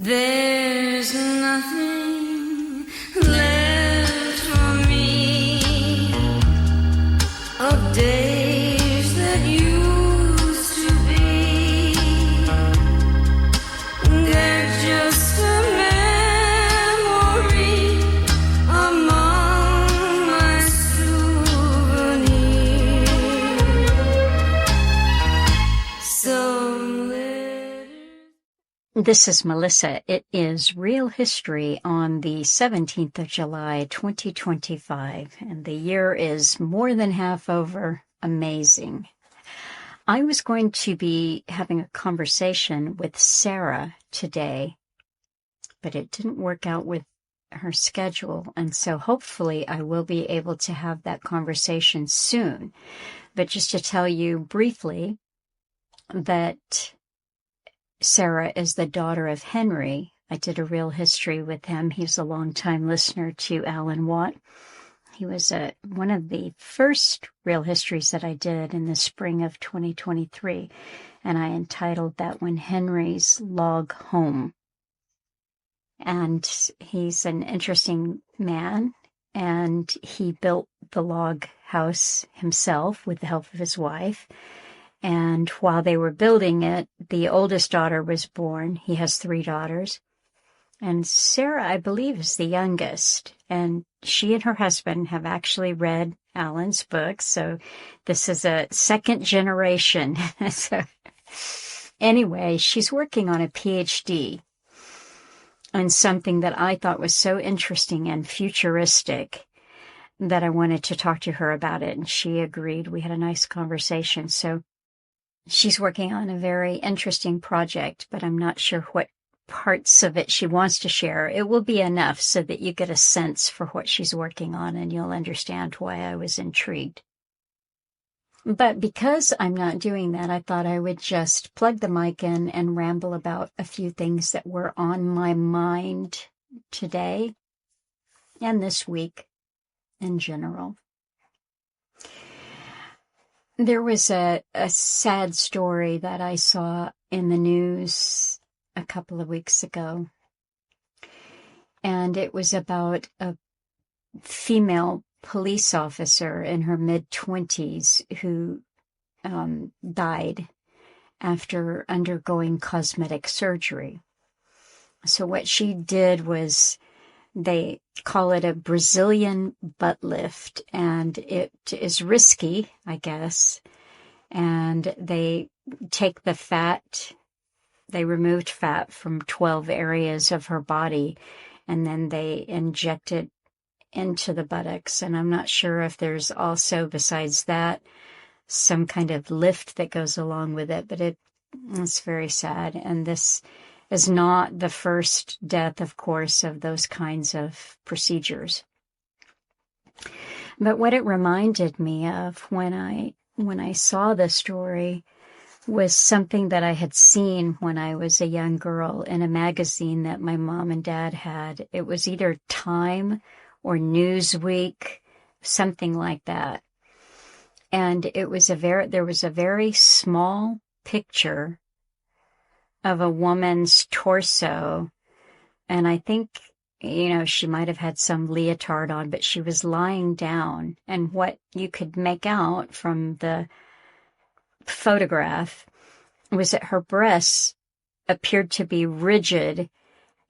There's nothing left for me of days that used to be. They're just a memory among my souvenirs. Some letters. This is Melissa. It is Real History on the 17th of July, 2025, and the year is more than half over. Amazing. I was going to be having a conversation with Sarah today, but it didn't work out with her schedule, and so hopefully I will be able to have that conversation soon. But just to tell you briefly that Sarah is the daughter of Henry. I did a real history with him. He's a longtime listener to Alan Watt. He was one of the first real histories that I did in the spring of 2023, and I entitled that one Henry's Log Home. And he's an interesting man, and he built the log house himself with the help of his wife. And while they were building it, the oldest daughter was born. He has 3 daughters. And Sarah, I believe, is the youngest. And she and her husband have actually read Alan's book. So this is a second generation. So anyway, she's working on a PhD on something that I thought was so interesting and futuristic that I wanted to talk to her about it. And she agreed. We had a nice conversation. So she's working on a very interesting project, but I'm not sure what parts of it she wants to share. It will be enough so that you get a sense for what she's working on and you'll understand why I was intrigued. But because I'm not doing that, I thought I would just plug the mic in and ramble about a few things that were on my mind today and this week in general. There was a sad story that I saw in the news a couple of weeks ago, and it was about a female police officer in her mid-20s who died after undergoing cosmetic surgery. So what she did was, they call it a Brazilian butt lift, and it is risky, I guess. And they take the fat, they removed fat from 12 areas of her body, and then they inject it into the buttocks. And I'm not sure if there's also, besides that, some kind of lift that goes along with it, but it's very sad. And this is not the first death, of course, of those kinds of procedures. But what it reminded me of when I saw the story was something that I had seen when I was a young girl in a magazine that my mom and dad had. It was either Time or Newsweek, something like that. And there was a very small picture of a woman's torso, and I think, she might have had some leotard on, but she was lying down, and what you could make out from the photograph was that her breasts appeared to be rigid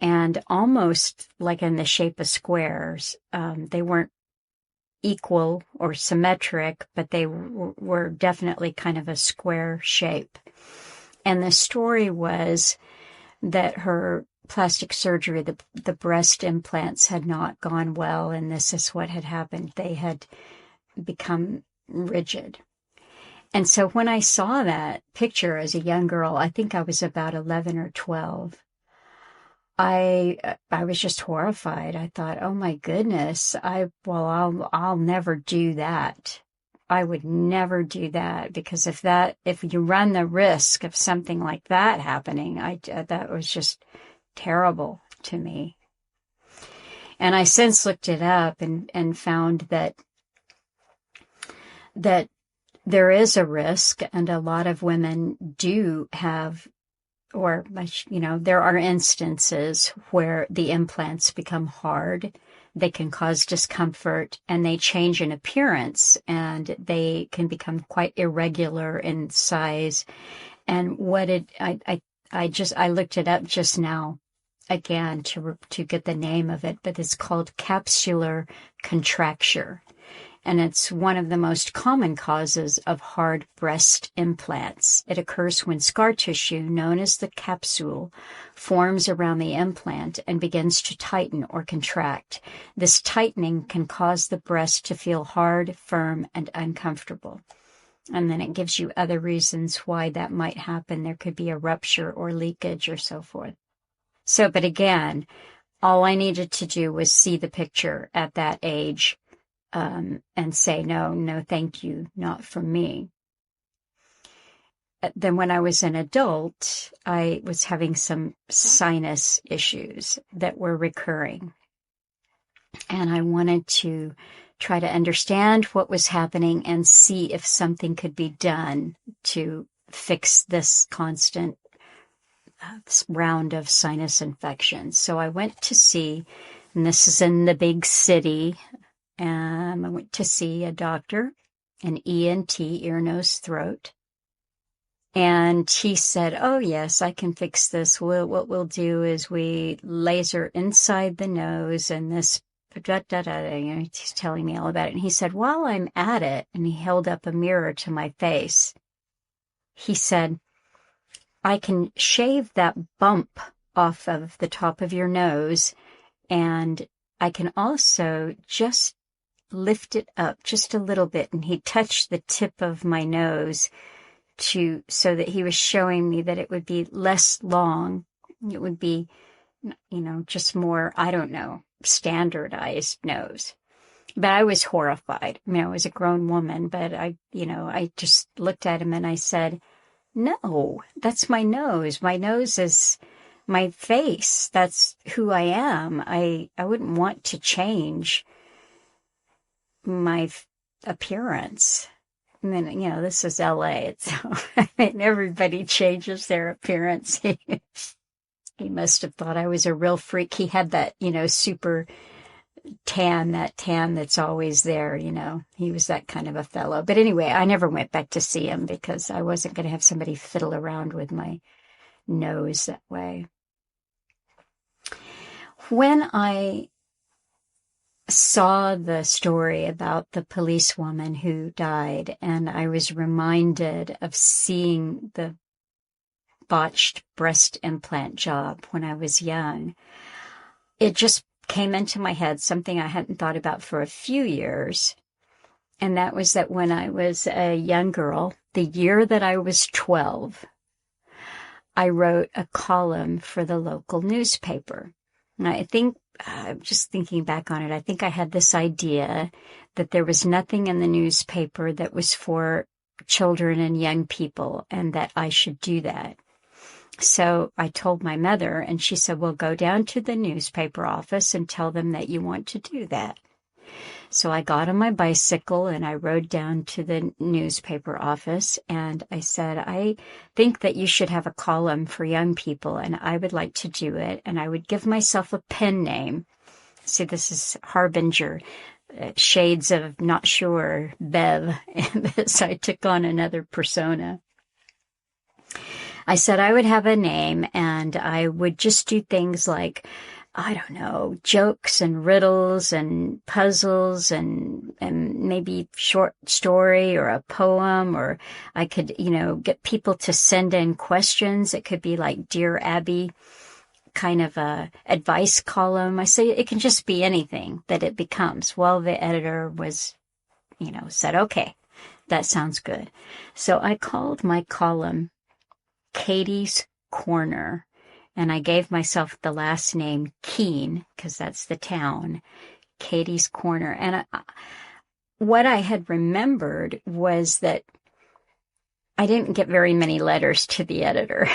and almost like in the shape of squares. They weren't equal or symmetric, but they were definitely kind of a square shape. And the story was that her plastic surgery, the breast implants had not gone well, and this is what had happened. They had become rigid. And so when I saw that picture as a young girl, I think I was about 11 or 12, I was just horrified. I thought, oh my goodness, I'll never do that. I would never do that, because if you run the risk of something like that happening, that was just terrible to me. And I since looked it up and found that there is a risk, and a lot of women do have or, there are instances where the implants become hard. They can cause discomfort, and they change in appearance, and they can become quite irregular in size. And I looked it up just now again to get the name of it, but it's called capsular contracture. And it's one of the most common causes of hard breast implants. It occurs when scar tissue, known as the capsule, forms around the implant and begins to tighten or contract. This tightening can cause the breast to feel hard, firm, and uncomfortable. And then it gives you other reasons why that might happen. There could be a rupture or leakage or so forth. But again, all I needed to do was see the picture at that age, and say, no, thank you, not for me. Then when I was an adult, I was having some sinus issues that were recurring. And I wanted to try to understand what was happening and see if something could be done to fix this constant round of sinus infections. So I went to see, and this is in the big city, I went to see a doctor, an ENT, ear, nose, throat. And he said, oh, yes, I can fix this. What we'll do is we laser inside the nose and this, he's telling me all about it. And he said, while I'm at it, and he held up a mirror to my face, he said, I can shave that bump off of the top of your nose, and I can also just lift it up just a little bit. And he touched the tip of my nose so that he was showing me that it would be less long. It would be, just more, standardized nose. But I was horrified. I was a grown woman, but I just looked at him and I said, no, that's my nose. My nose is my face. That's who I am. I wouldn't want to change my appearance. And then, this is LA. So, everybody changes their appearance. He must have thought I was a real freak. He had that, super tan, that's always there, He was that kind of a fellow. But anyway, I never went back to see him because I wasn't going to have somebody fiddle around with my nose that way. When I saw the story about the policewoman who died, and I was reminded of seeing the botched breast implant job when I was young, it just came into my head, something I hadn't thought about for a few years. And that was that when I was a young girl, the year that I was 12, I wrote a column for the local newspaper. And I think, just thinking back on it, I think I had this idea that there was nothing in the newspaper that was for children and young people, and that I should do that. So I told my mother, and she said, well, go down to the newspaper office and tell them that you want to do that. So I got on my bicycle and I rode down to the newspaper office, and I said, I think that you should have a column for young people, and I would like to do it. And I would give myself a pen name. See, this is Harbinger, shades of not sure, Bev. And so I took on another persona. I said I would have a name, and I would just do things like, jokes and riddles and puzzles and maybe short story or a poem, or I could, get people to send in questions. It could be like Dear Abby, kind of a advice column. I say it can just be anything that it becomes. Well, the editor was, said, okay, that sounds good. So I called my column Katy's Korner. And I gave myself the last name Keene, because that's the town, Katy's Korner. And what I had remembered was that I didn't get very many letters to the editor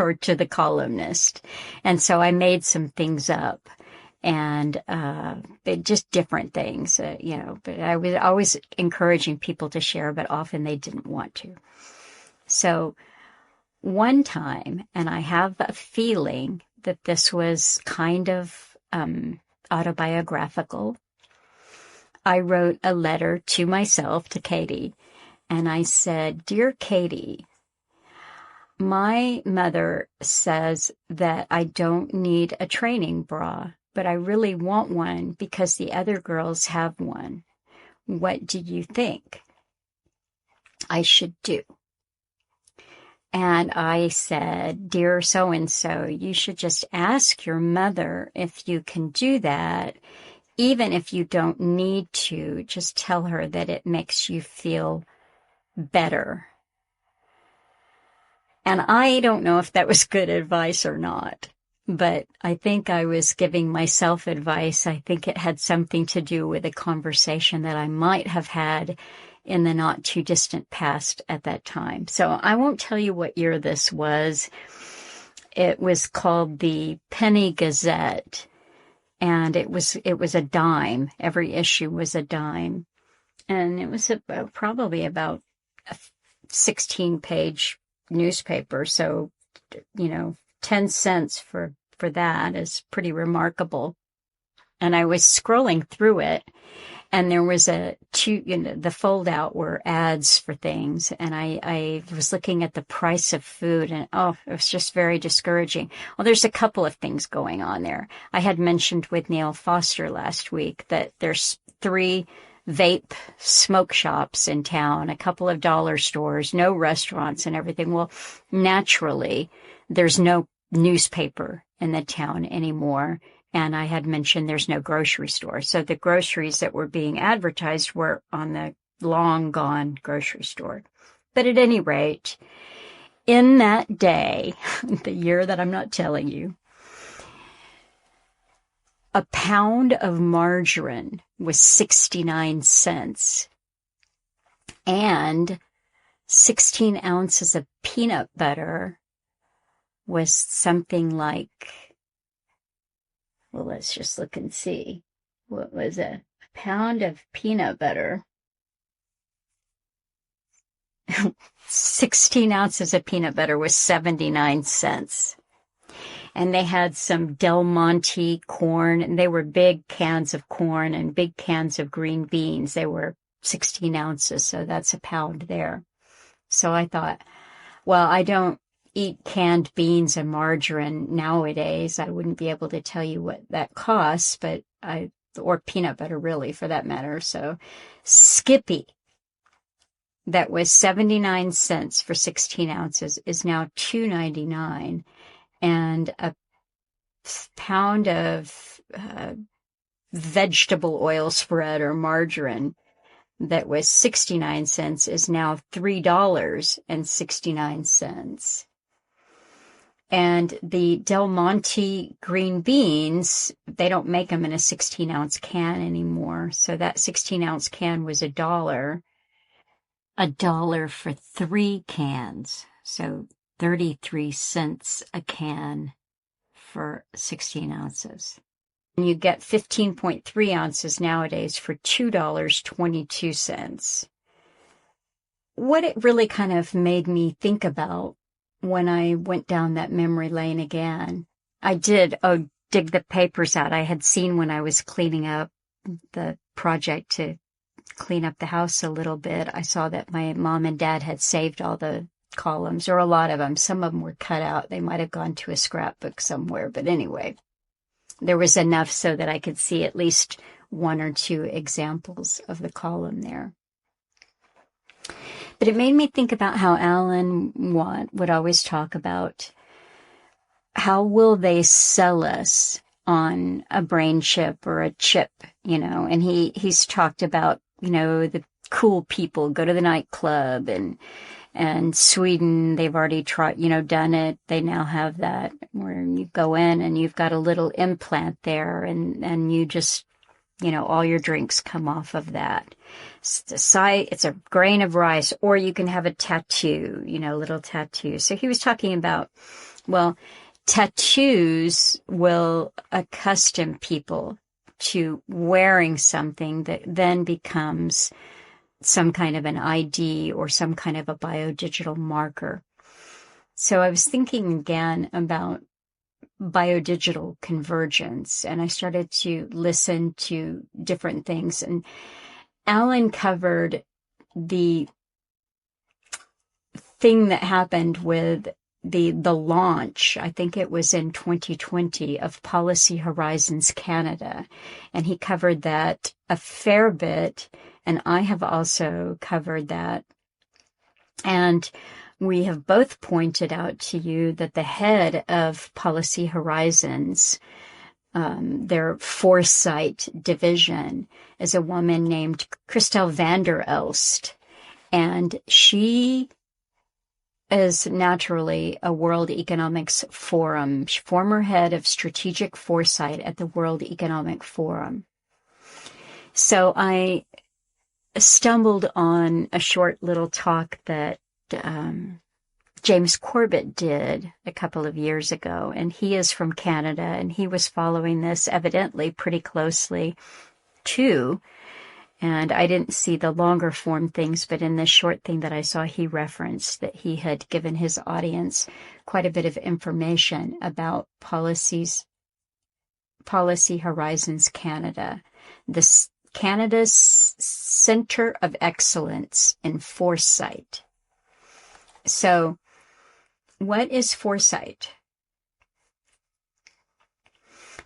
or to the columnist. And so I made some things up, and just different things, but I was always encouraging people to share, but often they didn't want to. So one time, and I have a feeling that this was kind of autobiographical, I wrote a letter to myself, to Katy, and I said, "Dear Katy, my mother says that I don't need a training bra, but I really want one because the other girls have one. What do you think I should do?" And I said, "Dear so-and-so, you should just ask your mother if you can do that. Even if you don't need to, just tell her that it makes you feel better." And I don't know if that was good advice or not, but I think I was giving myself advice. I think it had something to do with a conversation that I might have had in the not too distant past at that time. So I won't tell you what year this was. It was called the Penny Gazette, and it was a dime. Every issue was a dime. And it was probably about a 16-page newspaper. So, 10 cents for that is pretty remarkable. And I was scrolling through it, and there was the fold out were ads for things. And I was looking at the price of food, and it was just very discouraging. Well, there's a couple of things going on there. I had mentioned with Neil Foster last week that there's 3 vape smoke shops in town, a couple of dollar stores, no restaurants and everything. Well, naturally, there's no newspaper in the town anymore. And I had mentioned there's no grocery store. So the groceries that were being advertised were on the long gone grocery store. But at any rate, in that day, the year that I'm not telling you, a pound of margarine was 69 cents, and 16 ounces of peanut butter was something like, well, let's just look and see. What was it? A pound of peanut butter. 16 ounces of peanut butter was 79 cents. And they had some Del Monte corn, and they were big cans of corn and big cans of green beans. They were 16 ounces, so that's a pound there. So I thought, well, I don't eat canned beans and margarine nowadays. I wouldn't be able to tell you what that costs, or peanut butter really for that matter. So Skippy, that was 79 cents for 16 ounces, is now $2.99. And a pound of vegetable oil spread or margarine that was 69 cents is now $3.69. And the Del Monte green beans, they don't make them in a 16-ounce can anymore. So that 16-ounce can was $1. $1 for 3 cans. So 33 cents a can for 16 ounces. And you get 15.3 ounces nowadays for $2.22. What it really kind of made me think about when I went down that memory lane again, I did dig the papers out. I had seen when I was cleaning up the project to clean up the house a little bit, I saw that my mom and dad had saved all the columns, or a lot of them. Some of them were cut out. They might have gone to a scrapbook somewhere. But anyway, there was enough so that I could see at least 1 or 2 examples of the column there. But it made me think about how Alan Watt would always talk about how will they sell us on a brain chip or a chip, and he's talked about, the cool people go to the nightclub, and Sweden, they've already tried, done it. They now have that where you go in and you've got a little implant there, and you just, all your drinks come off of that. It's a grain of rice, or you can have a tattoo, little tattoo. So he was talking about, well, tattoos will accustom people to wearing something that then becomes some kind of an ID or some kind of a biodigital marker. So I was thinking again about biodigital convergence, and I started to listen to different things. And Alan covered the thing that happened with the launch, I think it was in 2020, of Policy Horizons Canada. And he covered that a fair bit, and I have also covered that. And we have both pointed out to you that the head of Policy Horizons, their foresight division, is a woman named Kristel Van Der Elst. And she is naturally a World Economics Forum, former head of strategic foresight at the World Economic Forum. So I stumbled on a short little talk that James Corbett did a couple of years ago, and he is from Canada, and he was following this evidently pretty closely too. And I didn't see the longer form things, but in this short thing that I saw, he referenced that he had given his audience quite a bit of information about Policy Horizons Canada, Canada's Center of Excellence in Foresight. So, what is foresight?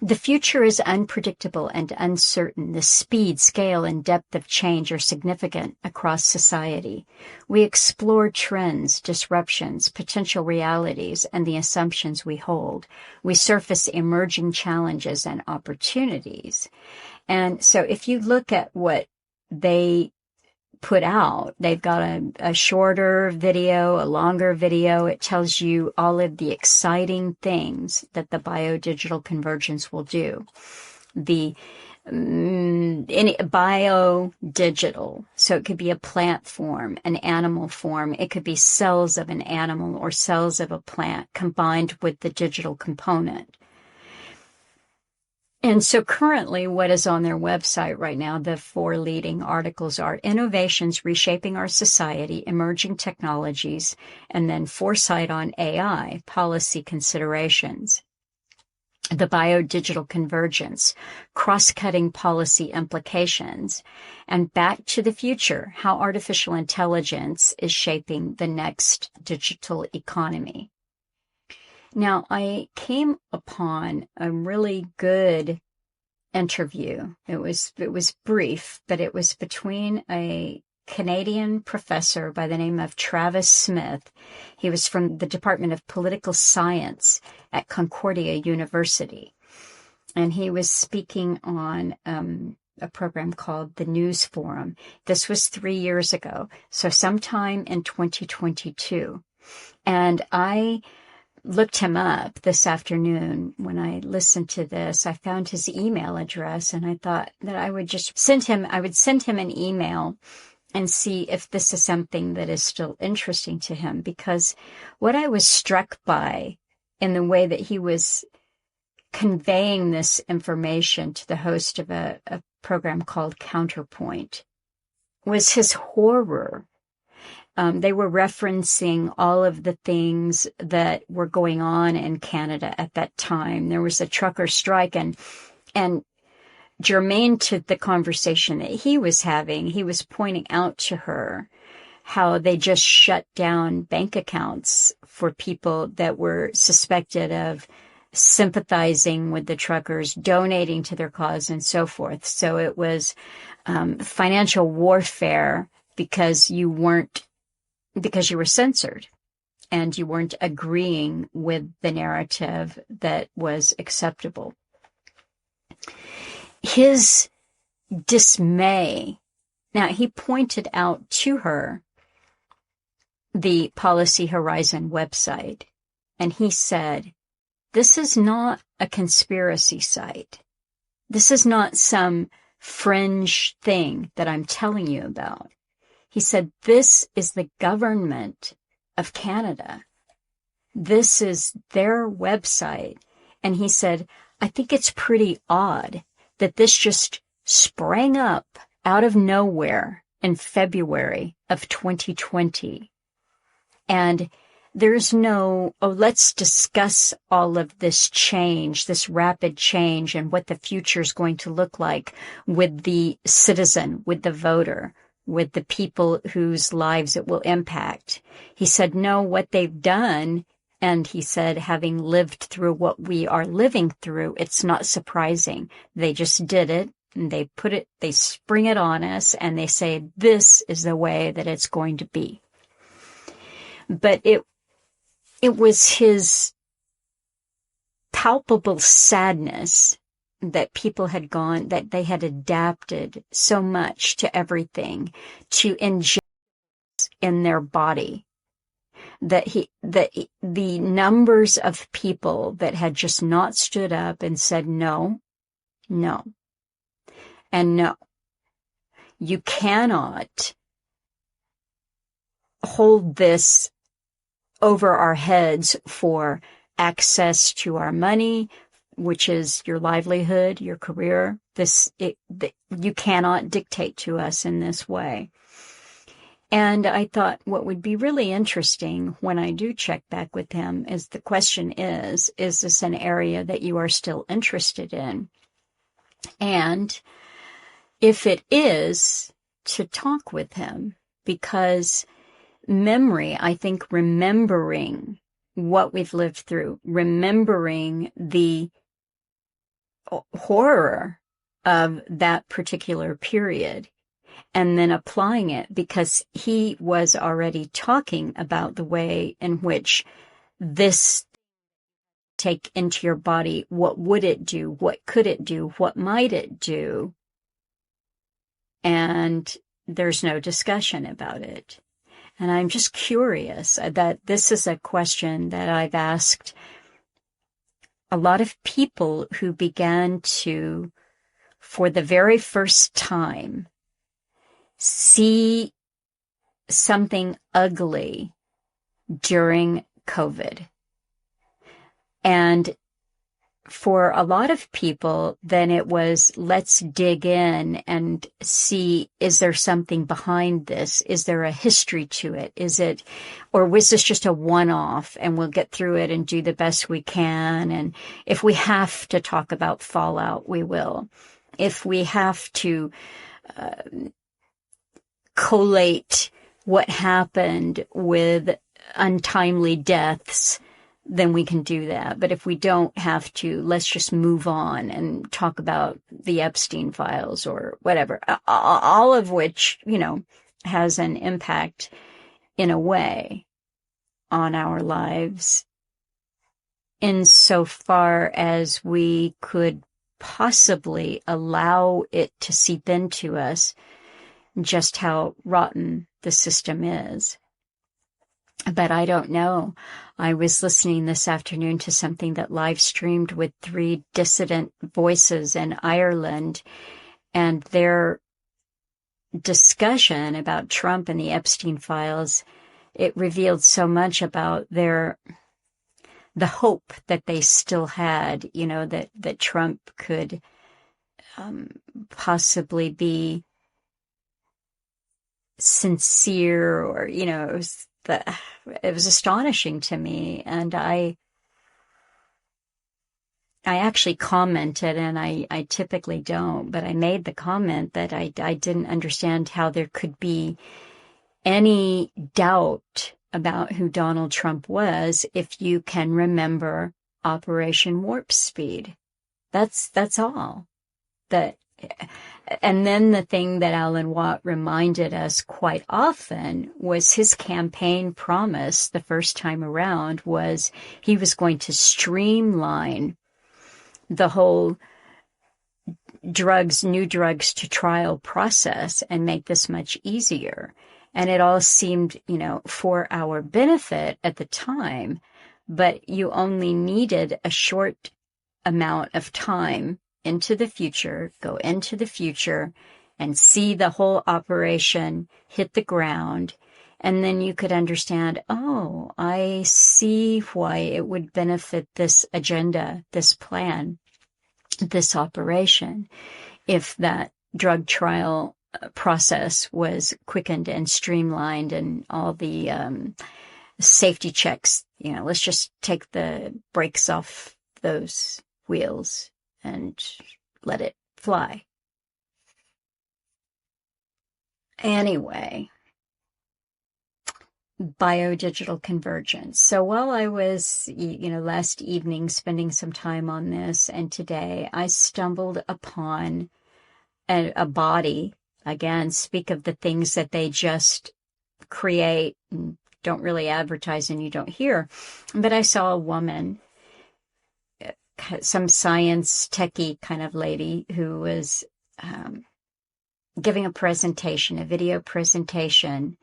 The future is unpredictable and uncertain. The speed, scale, and depth of change are significant across society. We explore trends, disruptions, potential realities, and the assumptions we hold. We surface emerging challenges and opportunities. And so if you look at what they put out, they've got a shorter video, a longer video. It tells you all of the exciting things that the biodigital convergence will do. The biodigital, so it could be a plant form, an animal form. It could be cells of an animal or cells of a plant combined with the digital component. And so currently what is on their website right now, the 4 leading articles are Innovations Reshaping Our Society, Emerging Technologies, and then Foresight on AI, Policy Considerations. The Biodigital Convergence, Cross-Cutting Policy Implications, and Back to the Future, How Artificial Intelligence is Shaping the Next Digital Economy. Now, I came upon a really good interview. It was brief, but it was between a Canadian professor by the name of Travis Smith. He was from the Department of Political Science at Concordia University. And he was speaking on a program called the News Forum. This was 3 years ago, so sometime in 2022. And I looked him up this afternoon when I listened to this. I found his email address, and I thought that I would just send him an email and see if this is something that is still interesting to him, because what I was struck by in the way that he was conveying this information to the host of a program called Counterpoint was his horror. They were referencing all of the things that were going on in Canada at that time. There was a trucker strike, and germane to the conversation that he was having, he was pointing out to her how they just shut down bank accounts for people that were suspected of sympathizing with the truckers, donating to their cause, and so forth. So it was financial warfare because you were censored and you weren't agreeing with the narrative that was acceptable. His dismay. Now, he pointed out to her the Policy Horizon website, and he said, this is not a conspiracy site. This is not some fringe thing that I'm telling you about. He said, this is the government of Canada. This is their website. And he said, I think it's pretty odd that this just sprang up out of nowhere in February of 2020. And there's no, oh, let's discuss all of this change, this rapid change, and what the future is going to look like with the citizen, with the voter, with the people whose lives it will impact. He said, no, what they've done, and he said, having lived through what we are living through, it's not surprising. They just did it, and they spring it on us, and they say, this is the way that it's going to be. But it was his palpable sadness that people had gone, that they had adapted so much to everything, to ingest in their body, that the numbers of people that had just not stood up and said no, no, and no. You cannot hold this over our heads for access to our money, which is your livelihood, your career. You cannot dictate to us in this way. And I thought what would be really interesting when I do check back with him is the question is this an area that you are still interested in? And if it is, to talk with him, because memory, I think remembering what we've lived through, remembering the horror of that particular period, and then applying it, because he was already talking about the way in which this take into your body, what would it do? What could it do? What might it do? And there's no discussion about it. And I'm just curious that this is a question that I've asked a lot of people who began to, for the very first time, see something ugly during COVID. And for a lot of people, then it was, let's dig in and see, is there something behind this? Is there a history to it? Or was this just a one-off and we'll get through it and do the best we can? And if we have to talk about fallout, we will. If we have to collate what happened with untimely deaths, then we can do that. But if we don't have to, let's just move on and talk about the Epstein files or whatever, all of which, has an impact in a way on our lives insofar as we could possibly allow it to seep into us just how rotten the system is. But I don't know. I was listening this afternoon to something that live streamed with 3 dissident voices in Ireland, and their discussion about Trump and the Epstein files, it revealed so much about the hope that they still had, that Trump could possibly be sincere, or, it was astonishing to me. And I actually commented, and I typically don't, but I made the comment that I didn't understand how there could be any doubt about who Donald Trump was if you can remember Operation Warp Speed. That's all. And then the thing that Alan Watt reminded us quite often was his campaign promise the first time around was he was going to streamline the whole new drugs to trial process and make this much easier. And it all seemed, for our benefit at the time, but you only needed a short amount of time into the future, go into the future and see the whole operation hit the ground. And then you could understand, oh, I see why it would benefit this agenda, this plan, this operation, if that drug trial process was quickened and streamlined, and all the safety checks. Let's just take the brakes off those wheels and let it fly. Anyway, biodigital convergence. So while I was, last evening spending some time on this, and today I stumbled upon a body, again, speak of the things that they just create and don't really advertise and you don't hear. But I saw a woman, some science techie kind of lady, who was giving a presentation, a video presentation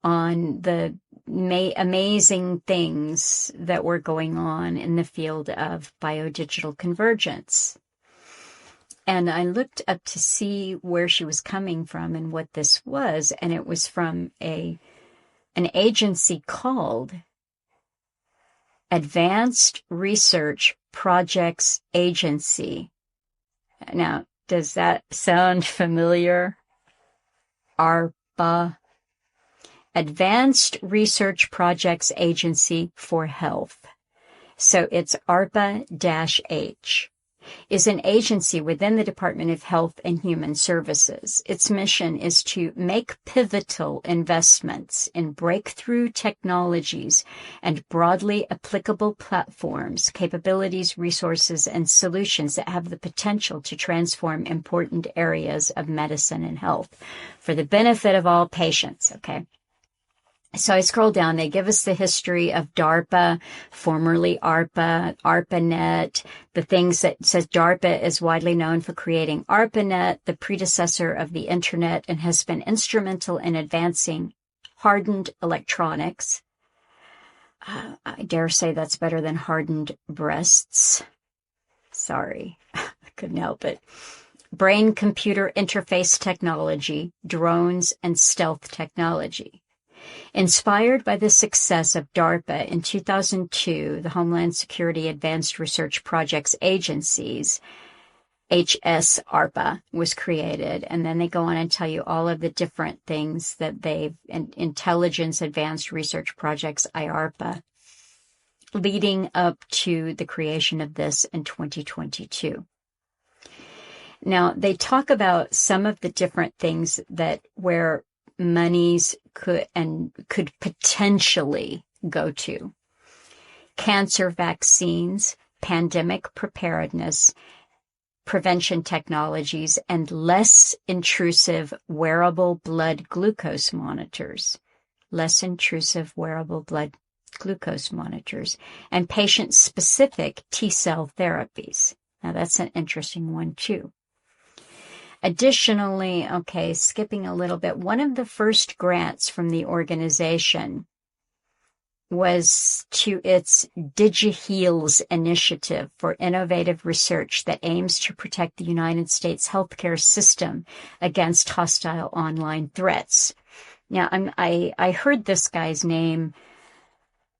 on the amazing things that were going on in the field of biodigital convergence. And I looked up to see where she was coming from and what this was, and it was from an agency called Advanced Research Projects Agency. Now, does that sound familiar? ARPA. Advanced Research Projects Agency for Health. So it's ARPA-H. Is an agency within the Department of Health and Human Services. Its mission is to make pivotal investments in breakthrough technologies and broadly applicable platforms, capabilities, resources, and solutions that have the potential to transform important areas of medicine and health for the benefit of all patients. Okay. So I scroll down, they give us the history of DARPA, formerly ARPA, ARPANET, the things that says DARPA is widely known for creating ARPANET, the predecessor of the internet, and has been instrumental in advancing hardened electronics. I dare say that's better than hardened breasts. Sorry, I couldn't help it. Brain-computer interface technology, drones, and stealth technology. Inspired by the success of DARPA in 2002, the Homeland Security Advanced Research Projects Agencies, HSARPA, was created. And then they go on and tell you all of the different things that Intelligence Advanced Research Projects, IARPA, leading up to the creation of this in 2022. Now, they talk about some of the different things where monies could potentially go to. Cancer vaccines, pandemic preparedness, prevention technologies, and less intrusive wearable blood glucose monitors. Less intrusive wearable blood glucose monitors, and patient-specific T-cell therapies. Now, that's an interesting one, too. Additionally, skipping a little bit, one of the first grants from the organization was to its DigiHeals initiative for innovative research that aims to protect the United States healthcare system against hostile online threats. Now, I heard this guy's name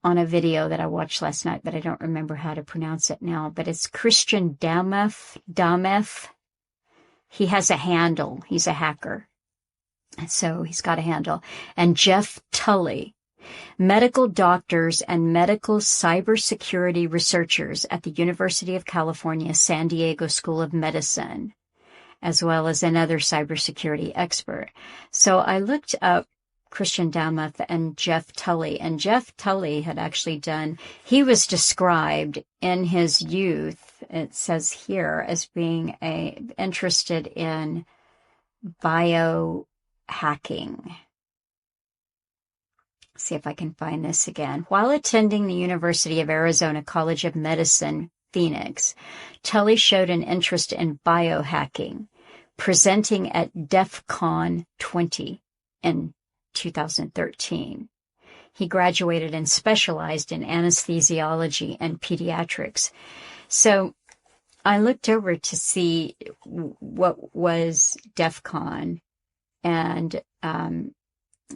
on a video that I watched last night, but I don't remember how to pronounce it now, but it's Christian Dameff. He has a handle. He's a hacker. So he's got a handle. And Jeff Tully, medical doctors and medical cybersecurity researchers at the University of California, San Diego School of Medicine, as well as another cybersecurity expert. So I looked up Christian Dameff and Jeff Tully, and Jeff Tully had actually he was described in his youth, it says here, as being interested in biohacking. See if I can find this again. While attending the University of Arizona College of Medicine, Phoenix, Tully showed an interest in biohacking, presenting at DEF CON 20 in 2013. He graduated and specialized in anesthesiology and pediatrics. So I looked over to see what was DEF CON, and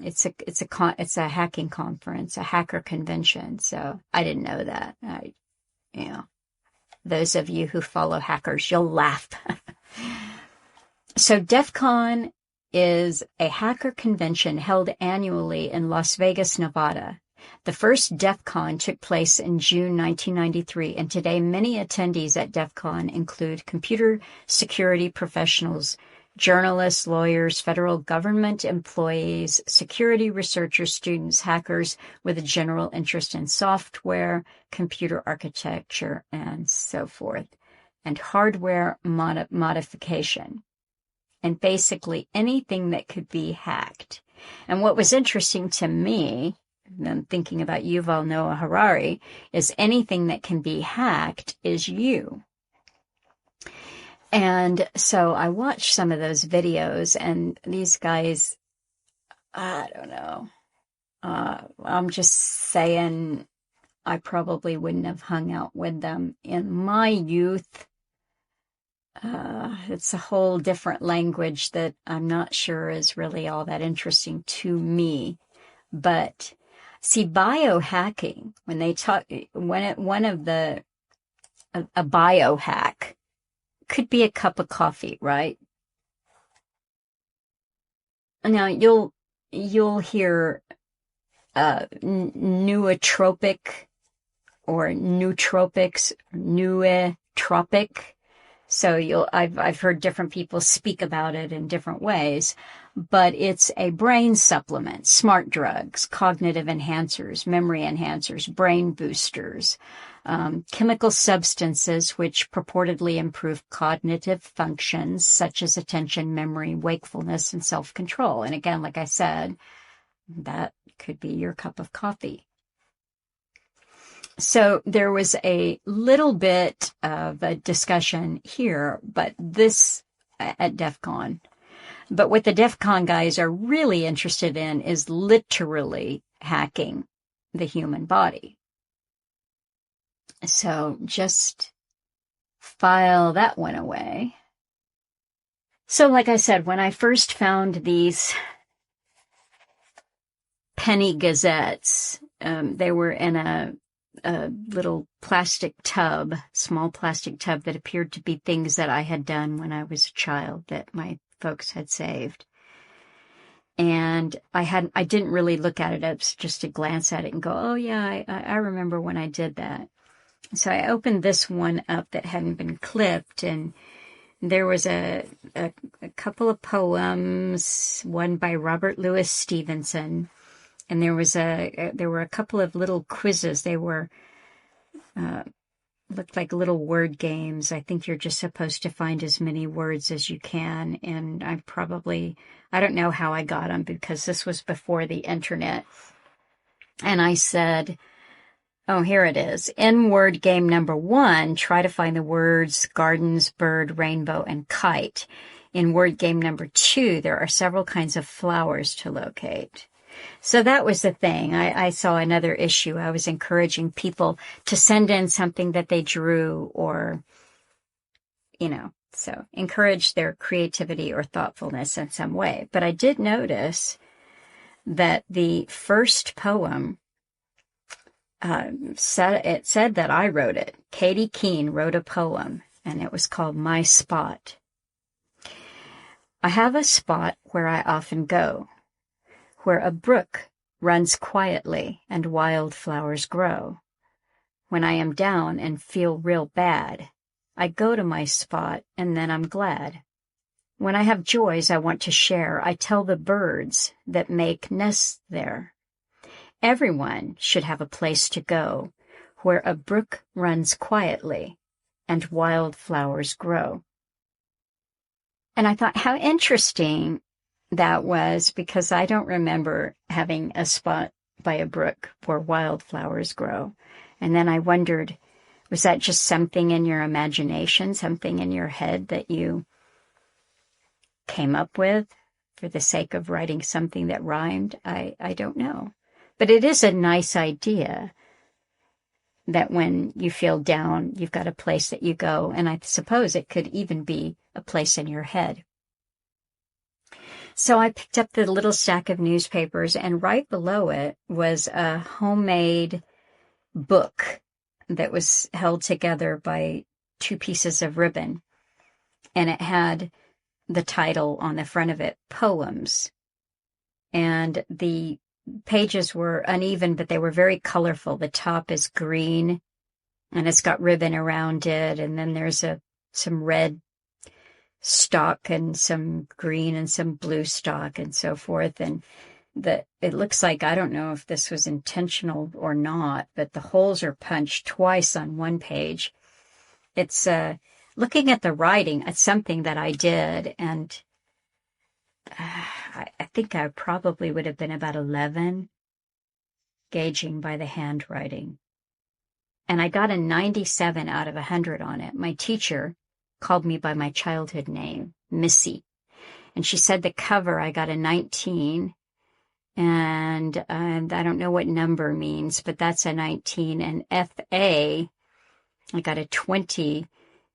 it's a hacking conference, a hacker convention. So I didn't know that. Those of you who follow hackers, you'll laugh. So DEF CON is a hacker convention held annually in Las Vegas, Nevada. The first DEF CON took place in June 1993, and today many attendees at DEF CON include computer security professionals, journalists, lawyers, federal government employees, security researchers, students, hackers with a general interest in software, computer architecture, and so forth, and hardware modification, and basically anything that could be hacked. And what was interesting to me, and thinking about Yuval Noah Harari, is anything that can be hacked is you. And so I watched some of those videos, and these guys, I don't know. I'm just saying I probably wouldn't have hung out with them in my youth. It's a whole different language that I'm not sure is really all that interesting to me. But see, biohacking, when they talk, a biohack could be a cup of coffee, right? Now you'll hear nootropic or nootropics, nootropic. So I've heard different people speak about it in different ways, but it's a brain supplement, smart drugs, cognitive enhancers, memory enhancers, brain boosters, chemical substances which purportedly improve cognitive functions such as attention, memory, wakefulness, and self-control. And again, like I said, that could be your cup of coffee. So there was a little bit of a discussion here, but this at DEF CON. But what the DEF CON guys are really interested in is literally hacking the human body. So just file that one away. So like I said, when I first found these Penny Gazettes, they were in a little plastic tub, small plastic tub that appeared to be things that I had done when I was a child that my folks had saved. And I didn't really look at it. It was just to glance at it and go, oh yeah, I remember when I did that. So I opened this one up that hadn't been clipped, and there was a couple of poems, one by Robert Louis Stevenson, and there were a couple of little quizzes. They were looked like little word games. I think you're just supposed to find as many words as you can, and I don't know how I got them because this was before the internet. And I said, oh, here it is. In word game number 1, try to find the words gardens, bird, rainbow, and kite. In word game number 2, there are several kinds of flowers to locate. So that was the thing. I saw another issue. I was encouraging people to send in something that they drew or, so encourage their creativity or thoughtfulness in some way. But I did notice that the first poem, it said that I wrote it. Katy Keene wrote a poem, and it was called My Spot. I have a spot where I often go, where a brook runs quietly and wildflowers grow. When I am down and feel real bad, I go to my spot and then I'm glad. When I have joys I want to share, I tell the birds that make nests there. Everyone should have a place to go where a brook runs quietly and wildflowers grow. And I thought how interesting that was, because I don't remember having a spot by a brook where wildflowers grow. And then I wondered, was that just something in your imagination, something in your head that you came up with for the sake of writing something that rhymed? I don't know. But it is a nice idea that when you feel down, you've got a place that you go. And I suppose it could even be a place in your head. So I picked up the little stack of newspapers, and right below it was a homemade book that was held together by 2 pieces of ribbon. And it had the title on the front of it, Poems. And the pages were uneven, but they were very colorful. The top is green, and it's got ribbon around it, and then there's some red stock and some green and some blue stock and so forth. And it looks like, I don't know if this was intentional or not, but the holes are punched twice on one page. It's looking at the writing, it's something that I did, and I think I probably would have been about 11, gauging by the handwriting. And I got a 97 out of 100 on it. My teacher called me by my childhood name, Missy. And she said the cover, I got a 19. And I don't know what number means, but that's a 19. And FA, I got a 20.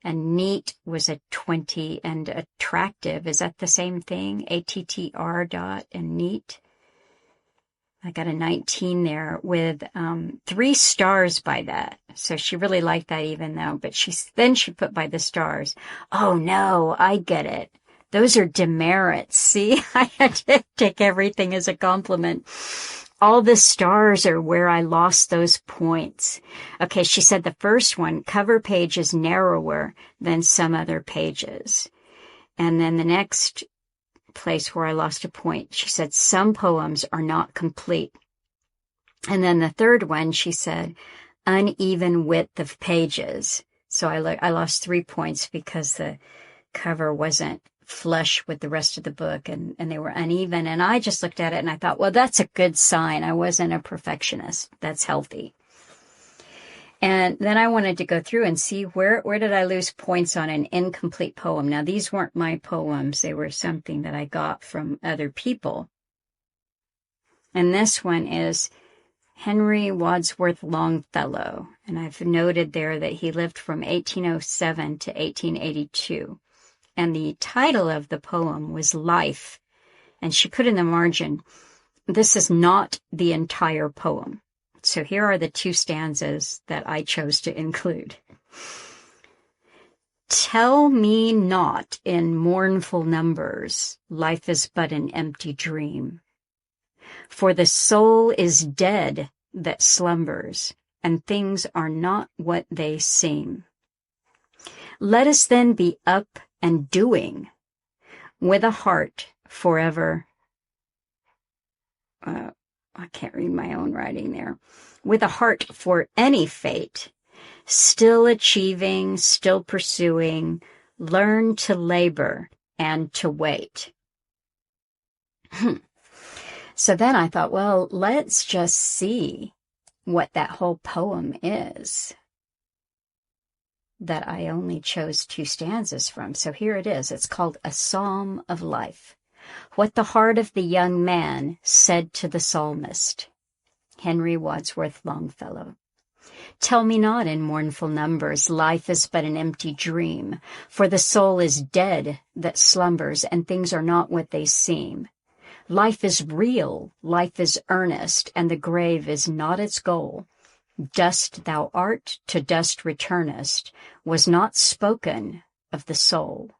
And neat was a 20. And attractive, is that the same thing? ATTR dot and neat. I got a 19 there with 3 stars by that. So she really liked that even though, but she put by the stars. Oh no, I get it. Those are demerits. See, I had to take everything as a compliment. All the stars are where I lost those points. Okay, she said the first one, cover page is narrower than some other pages. And then the next place where I lost a point, she said some poems are not complete. And then the third one, she said uneven width of pages. So I lost 3 points because the cover wasn't flush with the rest of the book and they were uneven. And I just looked at it and I thought, well, that's a good sign. I wasn't a perfectionist. That's healthy. And then I wanted to go through and see where did I lose points on an incomplete poem. Now, these weren't my poems. They were something that I got from other people. And this one is Henry Wadsworth Longfellow. And I've noted there that he lived from 1807 to 1882. And the title of the poem was Life. And she put in the margin, this is not the entire poem. So here are the 2 stanzas that I chose to include. Tell me not in mournful numbers, life is but an empty dream. For the soul is dead that slumbers, and things are not what they seem. Let us then be up and doing, with a heart forever. I can't read my own writing there. With a heart for any fate, still achieving, still pursuing, learn to labor and to wait. So then I thought, well, let's just see what that whole poem is that I only chose 2 stanzas from. So here it is. It's called A Psalm of Life. What the heart of the young man said to the psalmist. Henry Wadsworth Longfellow. Tell me not in mournful numbers, life is but an empty dream, for the soul is dead that slumbers, and things are not what they seem. Life is real, life is earnest, and the grave is not its goal. Dust thou art, to dust returnest, was not spoken of the soul.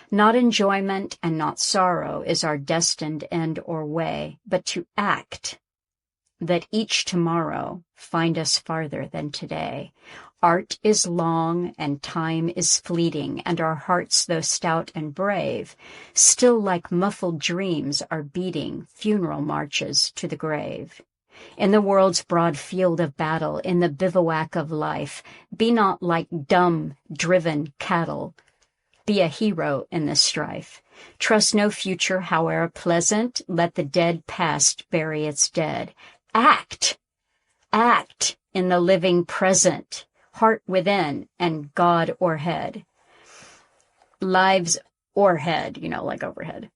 Not enjoyment and not sorrow is our destined end or way, but to act, that each tomorrow find us farther than today. Art is long and time is fleeting, and our hearts, though stout and brave, still like muffled dreams are beating funeral marches to the grave. In the world's broad field of battle, in the bivouac of life, be not like dumb, driven cattle. Be a hero in the strife. Trust no future, however pleasant. Let the dead past bury its dead. Act in the living present, heart within and God o'erhead. Lives o'erhead, like overhead.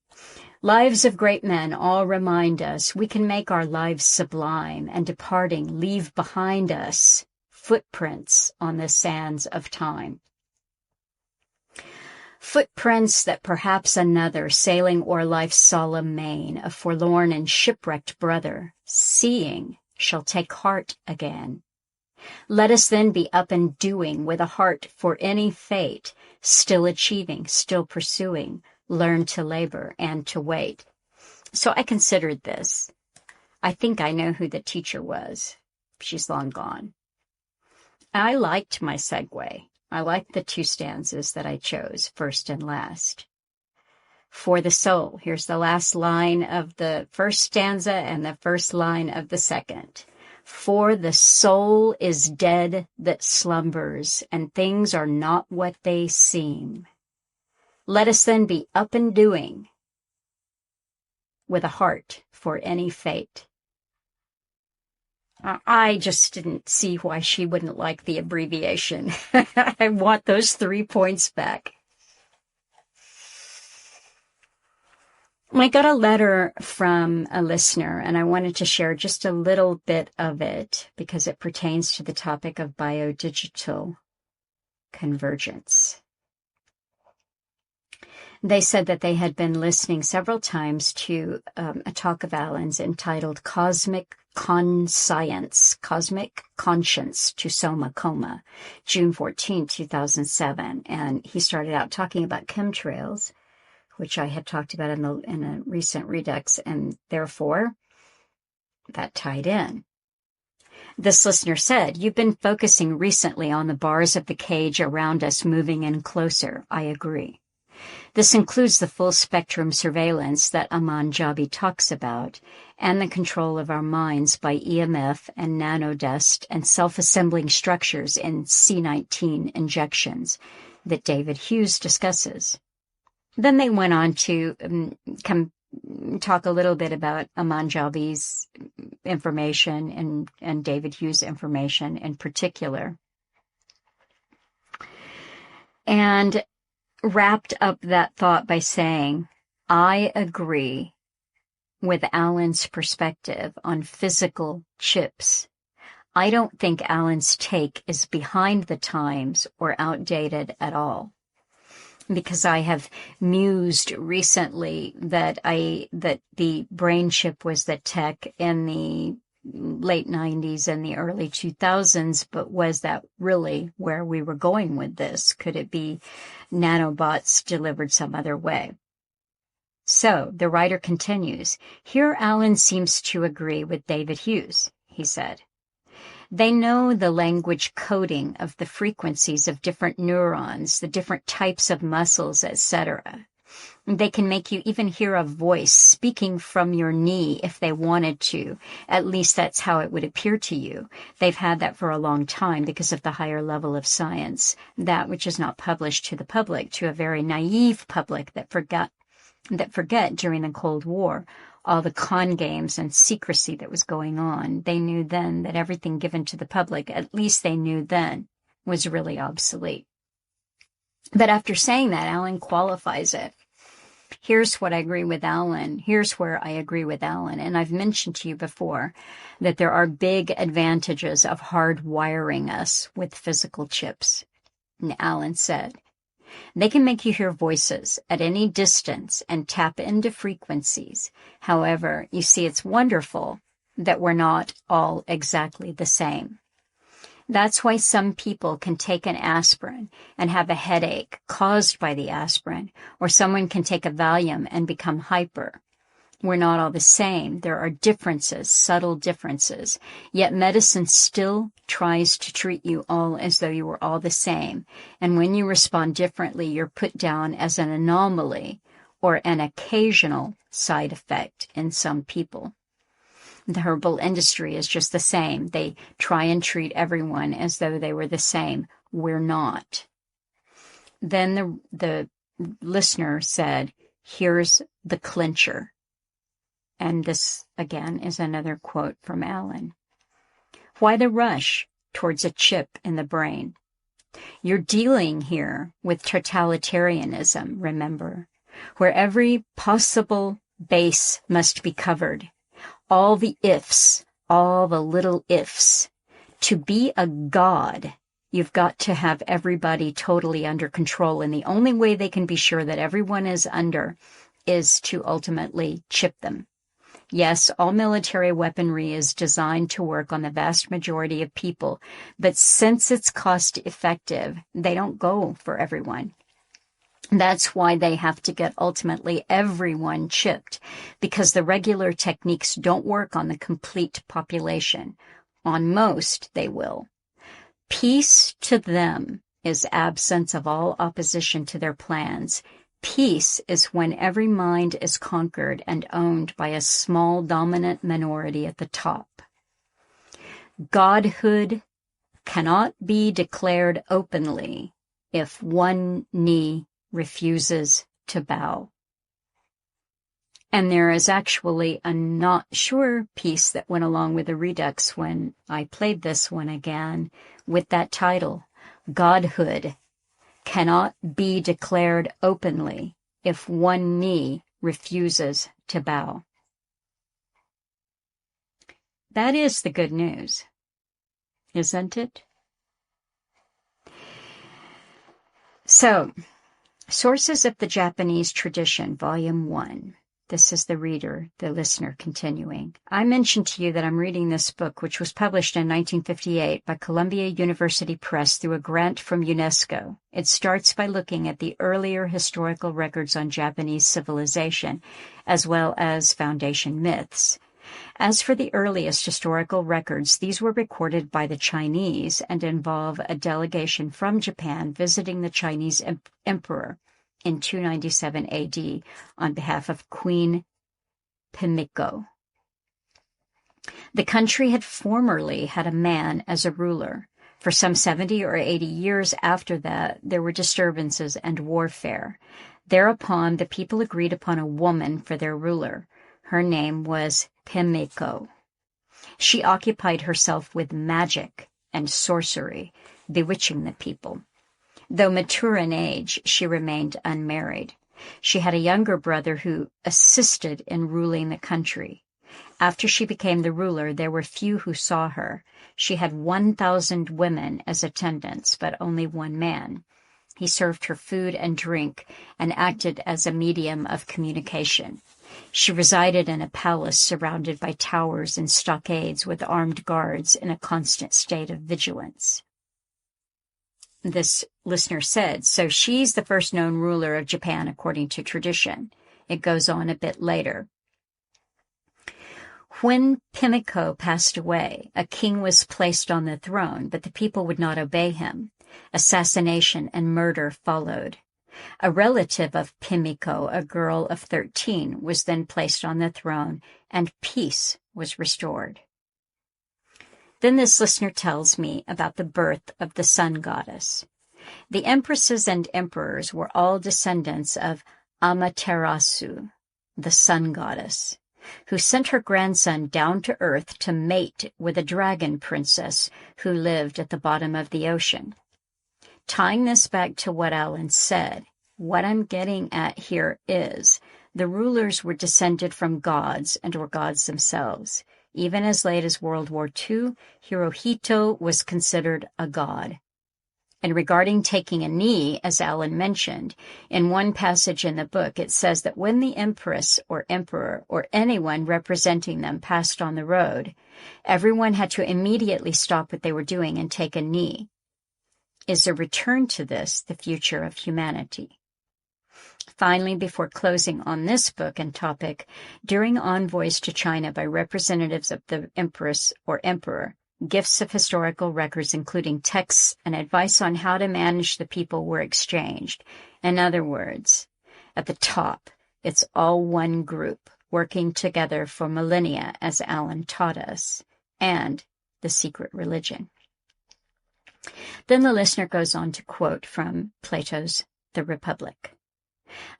Lives of great men all remind us we can make our lives sublime and departing leave behind us footprints on the sands of time. Footprints that perhaps another, sailing o'er life's solemn main, a forlorn and shipwrecked brother, seeing, shall take heart again. Let us then be up and doing, with a heart for any fate, still achieving, still pursuing, learn to labor and to wait. So I considered this. I think I know who the teacher was. She's long gone. I liked my segue. I liked the two stanzas that I chose, first and last. For the soul, here's the last line of the first stanza and the first line of the second. For the soul is dead that slumbers, and things are not what they seem. Let us then be up and doing, with a heart for any fate. I just didn't see why she wouldn't like the abbreviation. I want those 3 points back. I got a letter from a listener, and I wanted to share just a little bit of it because it pertains to the topic of biodigital convergence. They said that they had been listening several times to a talk of Alan's entitled Cosmic Conscience to Soma Coma, June 14, 2007. And he started out talking about chemtrails, which I had talked about in a recent Redux, and therefore that tied in. This listener said, "You've been focusing recently on the bars of the cage around us moving in closer. I agree. This includes the full spectrum surveillance that Aman Jabi talks about, and the control of our minds by EMF and nanodust and self-assembling structures in C19 injections that David Hughes discusses." Then they went on to talk a little bit about Aman Jabi's information and David Hughes' information in particular, and wrapped up that thought by saying, I agree with Alan's perspective on physical chips. I don't think Alan's take is behind the times or outdated at all. Because I have mused recently that the brain chip was the tech in the late 90s and the early 2000s, but was that really where we were going with this? Could it be nanobots delivered some other way? So the writer continues, here Alan seems to agree with David Hughes, he said. They know the language coding of the frequencies of different neurons, the different types of muscles, etc. They can make you even hear a voice speaking from your knee if they wanted to. At least that's how it would appear to you. They've had that for a long time because of the higher level of science, that which is not published to the public, to a very naive public that forget during the Cold War all the con games and secrecy that was going on. They knew then that everything given to the public, at least they knew then, was really obsolete. But after saying that, Alan qualifies it. Here's what I agree with Alan. Here's where I agree with Alan. And I've mentioned to you before that there are big advantages of hardwiring us with physical chips. And Alan said, they can make you hear voices at any distance and tap into frequencies. However, you see, it's wonderful that we're not all exactly the same. That's why some people can take an aspirin and have a headache caused by the aspirin, or someone can take a Valium and become hyper. We're not all the same. There are differences, subtle differences. Yet medicine still tries to treat you all as though you were all the same. And when you respond differently, you're put down as an anomaly or an occasional side effect in some people. The herbal industry is just the same. They try and treat everyone as though they were the same. We're not. Then the listener said, here's the clincher. And this, again, is another quote from Alan. Why the rush towards a chip in the brain? You're dealing here with totalitarianism, remember, where every possible base must be covered. All the ifs, all the little ifs. To be a god, you've got to have everybody totally under control, and the only way they can be sure that everyone is under is to ultimately chip them. Yes, all military weaponry is designed to work on the vast majority of people, but since it's cost effective, they don't go for everyone. That's why they have to get ultimately everyone chipped, because the regular techniques don't work on the complete population. On most, they will. Peace to them is absence of all opposition to their plans. Peace is when every mind is conquered and owned by a small dominant minority at the top. Godhood cannot be declared openly if one knee refuses to bow. And there is actually a not sure piece that went along with the Redux when I played this one again with that title. Godhood cannot be declared openly if one knee refuses to bow. That is the good news, isn't it? So, Sources of the Japanese Tradition, Volume 1. This is the reader, the listener, continuing. I mentioned to you that I'm reading this book, which was published in 1958 by Columbia University Press through a grant from UNESCO. It starts by looking at the earlier historical records on Japanese civilization, as well as foundation myths. As for the earliest historical records, these were recorded by the Chinese and involve a delegation from Japan visiting the Chinese emperor in 297 AD on behalf of Queen Pimiko. The country had formerly had a man as a ruler. For some 70 or 80 years after that, there were disturbances and warfare. Thereupon, the people agreed upon a woman for their ruler. Her name was Pimiko. She occupied herself with magic and sorcery, bewitching the people. Though mature in age, she remained unmarried. She had a younger brother who assisted in ruling the country. After she became the ruler, there were few who saw her. She had 1,000 women as attendants, but only one man. He served her food and drink and acted as a medium of communication. She resided in a palace surrounded by towers and stockades with armed guards in a constant state of vigilance. This listener said, so she's the first known ruler of Japan according to tradition. It goes on a bit later. When Pimiko passed away, a king was placed on the throne, but the people would not obey him. Assassination and murder followed. A relative of Pimiko, a girl of 13, was then placed on the throne, and peace was restored. Then this listener tells me about the birth of the sun goddess. The empresses and emperors were all descendants of Amaterasu, the sun goddess, who sent her grandson down to earth to mate with a dragon princess who lived at the bottom of the ocean. Tying this back to what Alan said, what I'm getting at here is the rulers were descended from gods and were gods themselves. Even as late as World War II, Hirohito was considered a god. And regarding taking a knee, as Alan mentioned, in one passage in the book, it says that when the empress or emperor or anyone representing them passed on the road, everyone had to immediately stop what they were doing and take a knee. Is a return to this the future of humanity? Finally, before closing on this book and topic, during envoys to China by representatives of the empress or emperor, gifts of historical records including texts and advice on how to manage the people were exchanged. In other words, at the top, it's all one group working together for millennia, as Alan taught us, and the secret religion. Then the listener goes on to quote from Plato's The Republic.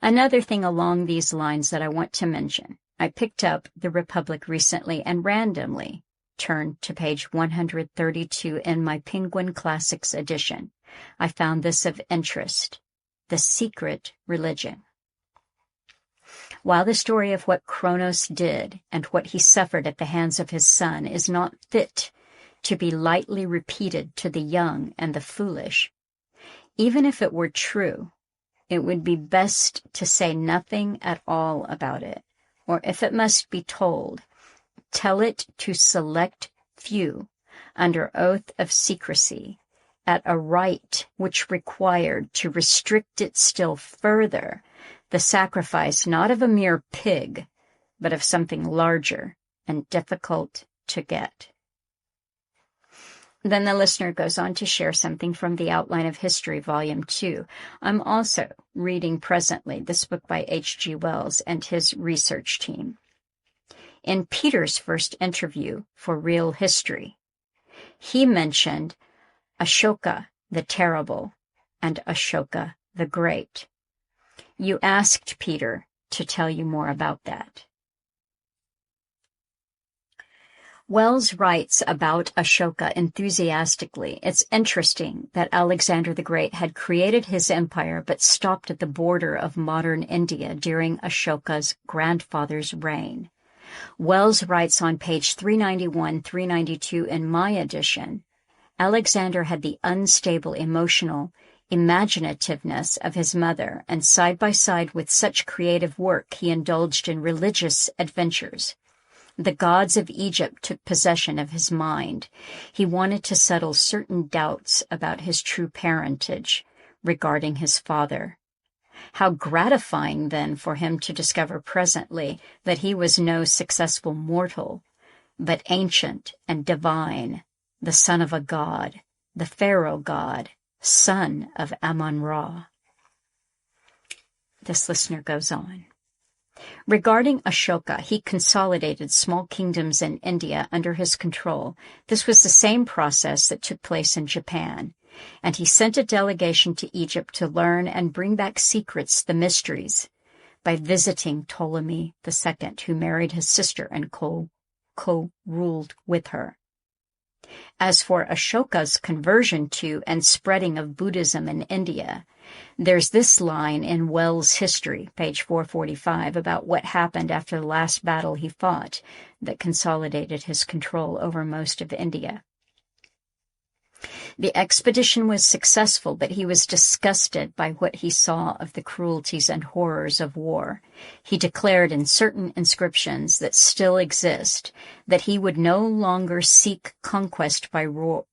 Another thing along these lines that I want to mention, I picked up The Republic recently and randomly turned to page 132 in my Penguin Classics edition. I found this of interest, The Secret Religion. While the story of what Kronos did and what he suffered at the hands of his son is not fit to be lightly repeated to the young and the foolish, even if it were true, it would be best to say nothing at all about it, or if it must be told, tell it to select few under oath of secrecy, at a rite which required to restrict it still further, the sacrifice not of a mere pig, but of something larger and difficult to get. Then the listener goes on to share something from the Outline of History, Volume 2. I'm also reading presently this book by H.G. Wells and his research team. In Peter's first interview for Real History, he mentioned Ashoka the Terrible and Ashoka the Great. You asked Peter to tell you more about that. Wells writes about Ashoka enthusiastically. It's interesting that Alexander the Great had created his empire but stopped at the border of modern India during Ashoka's grandfather's reign. Wells writes on page 391-392 in my edition, Alexander had the unstable emotional imaginativeness of his mother, and side by side with such creative work he indulged in religious adventures. The gods of Egypt took possession of his mind. He wanted to settle certain doubts about his true parentage regarding his father. How gratifying, then, for him to discover presently that he was no successful mortal, but ancient and divine, the son of a god, the Pharaoh god, son of Amun-Ra. This listener goes on. Regarding Ashoka, he consolidated small kingdoms in India under his control. This was the same process that took place in Japan, and he sent a delegation to Egypt to learn and bring back secrets, the mysteries, by visiting Ptolemy II, who married his sister and co-ruled with her. As for Ashoka's conversion to and spreading of Buddhism in India, there's this line in Wells' History, page 445, about what happened after the last battle he fought that consolidated his control over most of India. The expedition was successful, but he was disgusted by what he saw of the cruelties and horrors of war. He declared in certain inscriptions that still exist that he would no longer seek conquest by war,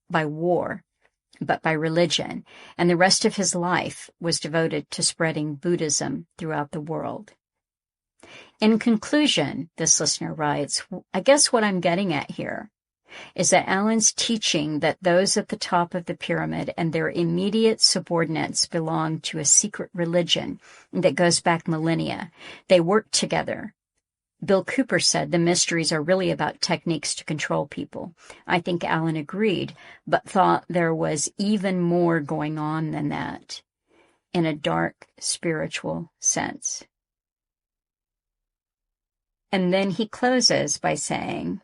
but by religion, and the rest of his life was devoted to spreading Buddhism throughout the world. In conclusion, this listener writes, I guess what I'm getting at here is that Allen's teaching that those at the top of the pyramid and their immediate subordinates belong to a secret religion that goes back millennia. They work together. Bill Cooper said the mysteries are really about techniques to control people. I think Allen agreed, but thought there was even more going on than that, in a dark spiritual sense. And then he closes by saying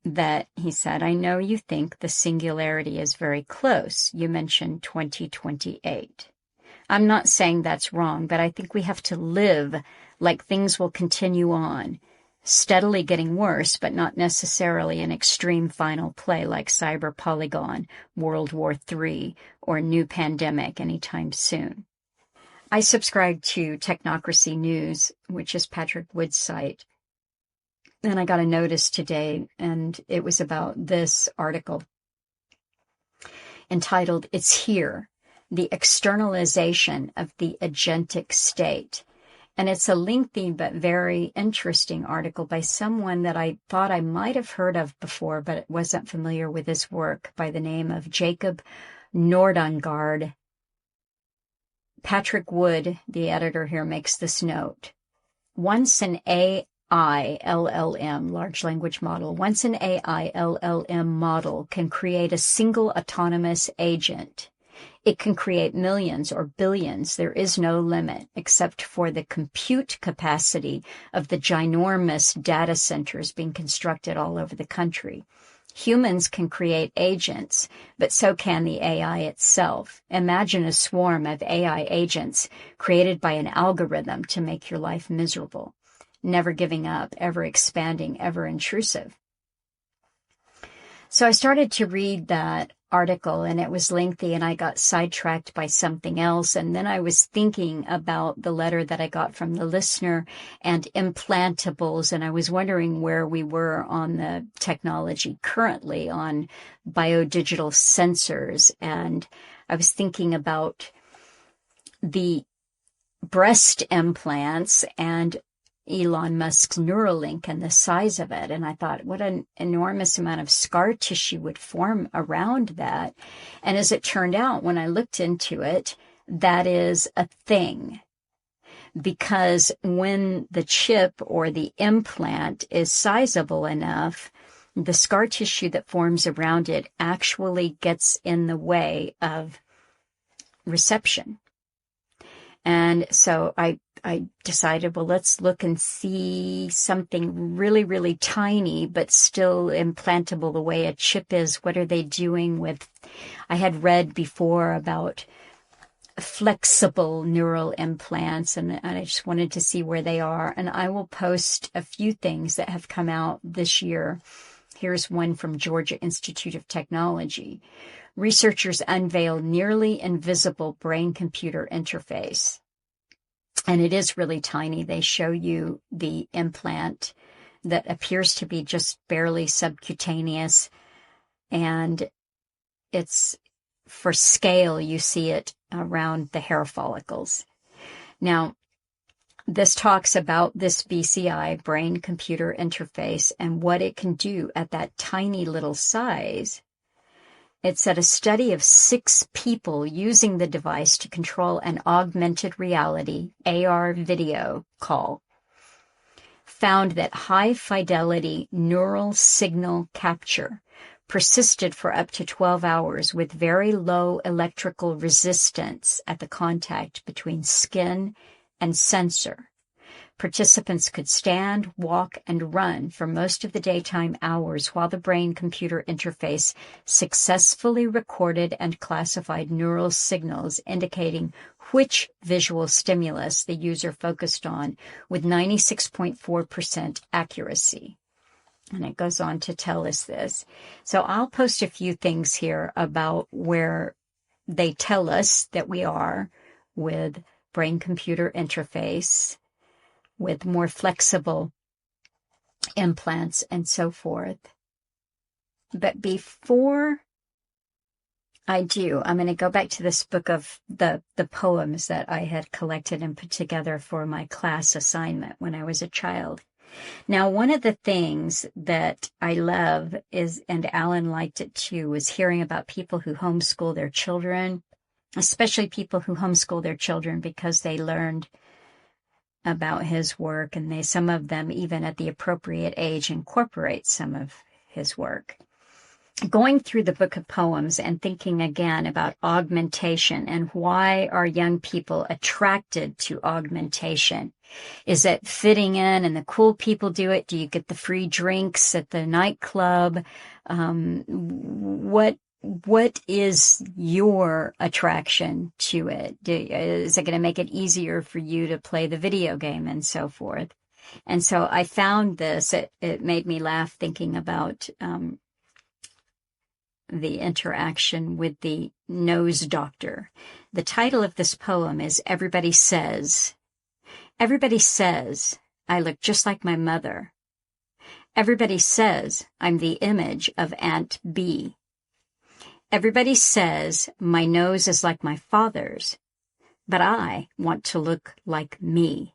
that, he said, I know you think the singularity is very close. You mentioned 2028. I'm not saying that's wrong, but I think we have to live like things will continue on, steadily getting worse, but not necessarily an extreme final play like Cyber Polygon, World War III, or new pandemic anytime soon. I subscribe to Technocracy News, which is Patrick Wood's site, and I got a notice today, and it was about this article entitled, It's Here, the Externalization of the Agentic State. And it's a lengthy but very interesting article by someone that I thought I might have heard of before, but wasn't familiar with his work, by the name of Jacob Nordangard. Patrick Wood, the editor here, makes this note. Once an AI LLM, large language model, once an AI LLM model can create a single autonomous agent, it can create millions or billions. There is no limit except for the compute capacity of the ginormous data centers being constructed all over the country. Humans can create agents, but so can the AI itself. Imagine a swarm of AI agents created by an algorithm to make your life miserable, never giving up, ever expanding, ever intrusive. So I started to read that article, and it was lengthy, and I got sidetracked by something else. And then I was thinking about the letter that I got from the listener and implantables, and I was wondering where we were on the technology currently on biodigital sensors. And I was thinking about the breast implants and Elon Musk's Neuralink and the size of it. And I thought, what an enormous amount of scar tissue would form around that. And as it turned out, when I looked into it, that is a thing. Because when the chip or the implant is sizable enough, the scar tissue that forms around it actually gets in the way of reception. And so I decided, well, let's look and see something really, really tiny, but still implantable the way a chip is. What are they doing with, I had read before about flexible neural implants, and I just wanted to see where they are. And I will post a few things that have come out this year. Here's one from Georgia Institute of Technology. Researchers unveil nearly invisible brain-computer interface. And it is really tiny. They show you the implant that appears to be just barely subcutaneous. And it's, for scale, you see it around the hair follicles. Now, this talks about this BCI, brain-computer interface, and what it can do at that tiny little size. It said a study of 6 people using the device to control an augmented reality AR video call found that high-fidelity neural signal capture persisted for up to 12 hours with very low electrical resistance at the contact between skin and sensor. Participants could stand, walk, and run for most of the daytime hours while the brain-computer interface successfully recorded and classified neural signals indicating which visual stimulus the user focused on with 96.4% accuracy. And it goes on to tell us this. So I'll post a few things here about where they tell us that we are with brain-computer interface, with more flexible implants and so forth. But before I do, I'm going to go back to this book of the poems that I had collected and put together for my class assignment when I was a child. Now, one of the things that I love is, and Alan liked it too, was hearing about people who homeschool their children, especially people who homeschool their children because they learned about his work, and some of them, even at the appropriate age, incorporate some of his work. Going through the book of poems and thinking again about augmentation and why are young people attracted to augmentation? Is it fitting in and the cool people do it? Do you get the free drinks at the nightclub? What is your attraction to it? Is it going to make it easier for you to play the video game and so forth? And so I found this. It made me laugh thinking about the interaction with the nose doctor. The title of this poem is Everybody Says. Everybody says I look just like my mother. Everybody says I'm the image of Aunt B. Everybody says my nose is like my father's, but I want to look like me.